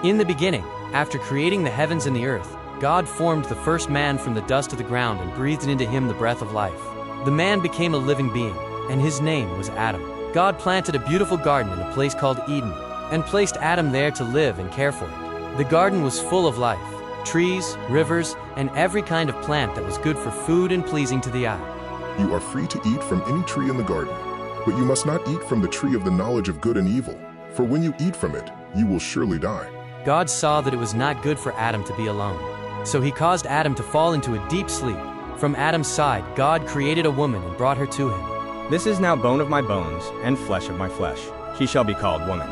In the beginning, after creating the heavens and the earth, God formed the first man from the dust of the ground and breathed into him the breath of life. The man became a living being, and his name was Adam. God planted a beautiful garden in a place called Eden, and placed Adam there to live and care for it. The garden was full of life, trees, rivers, and every kind of plant that was good for food and pleasing to the eye. You are free to eat from any tree in the garden, but you must not eat from the tree of the knowledge of good and evil, for when you eat from it, you will surely die. God saw that it was not good for Adam to be alone. So he caused Adam to fall into a deep sleep. From Adam's side, God created a woman and brought her to him. This is now bone of my bones and flesh of my flesh. She shall be called woman.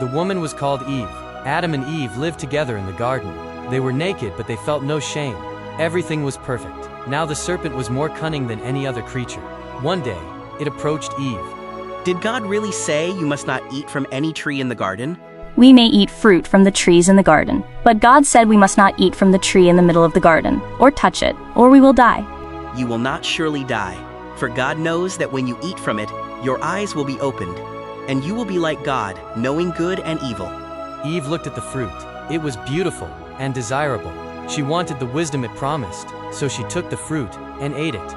The woman was called Eve. Adam and Eve lived together in the garden. They were naked, but they felt no shame. Everything was perfect. Now the serpent was more cunning than any other creature. One day, it approached Eve. Did God really say you must not eat from any tree in the garden? We may eat fruit from the trees in the garden, but God said we must not eat from the tree in the middle of the garden, or touch it, or we will die. You will not surely die, for God knows that when you eat from it, your eyes will be opened, and you will be like God, knowing good and evil. Eve looked at the fruit. It was beautiful and desirable. She wanted the wisdom it promised, so she took the fruit and ate it.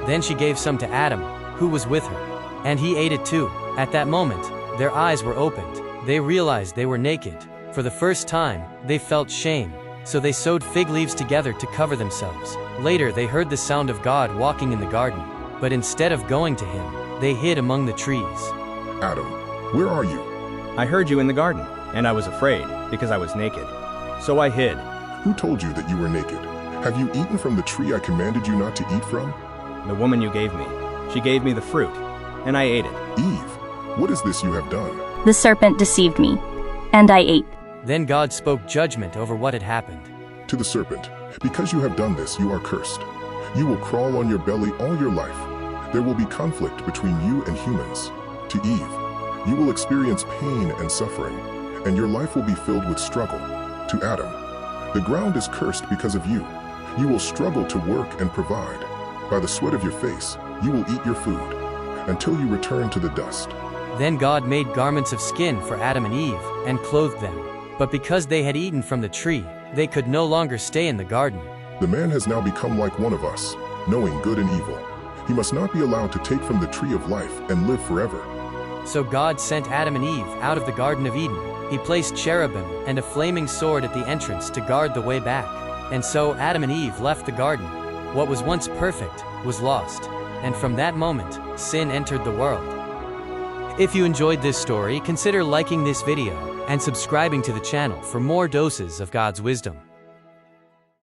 Then she gave some to Adam, who was with her, and he ate it too. At that moment, their eyes were opened. They realized they were naked. For the first time, they felt shame, so they sewed fig leaves together to cover themselves. Later, they heard the sound of God walking in the garden, but instead of going to him, they hid among the trees. Adam, where are you? I heard you in the garden, and I was afraid, because I was naked. So I hid. Who told you that you were naked? Have you eaten from the tree I commanded you not to eat from? The woman you gave me. She gave me the fruit, and I ate it. Eve, what is this you have done? The serpent deceived me, and I ate. Then God spoke judgment over what had happened. To the serpent, because you have done this, you are cursed. You will crawl on your belly all your life. There will be conflict between you and humans. To Eve, you will experience pain and suffering, and your life will be filled with struggle. To Adam, the ground is cursed because of you. You will struggle to work and provide. By the sweat of your face, you will eat your food, until you return to the dust. Then God made garments of skin for Adam and Eve, and clothed them. But because they had eaten from the tree, they could no longer stay in the garden. The man has now become like one of us, knowing good and evil. He must not be allowed to take from the tree of life and live forever. So God sent Adam and Eve out of the Garden of Eden. He placed cherubim and a flaming sword at the entrance to guard the way back. And so Adam and Eve left the garden. What was once perfect was lost. And from that moment, sin entered the world. If you enjoyed this story, consider liking this video and subscribing to the channel for more doses of God's wisdom.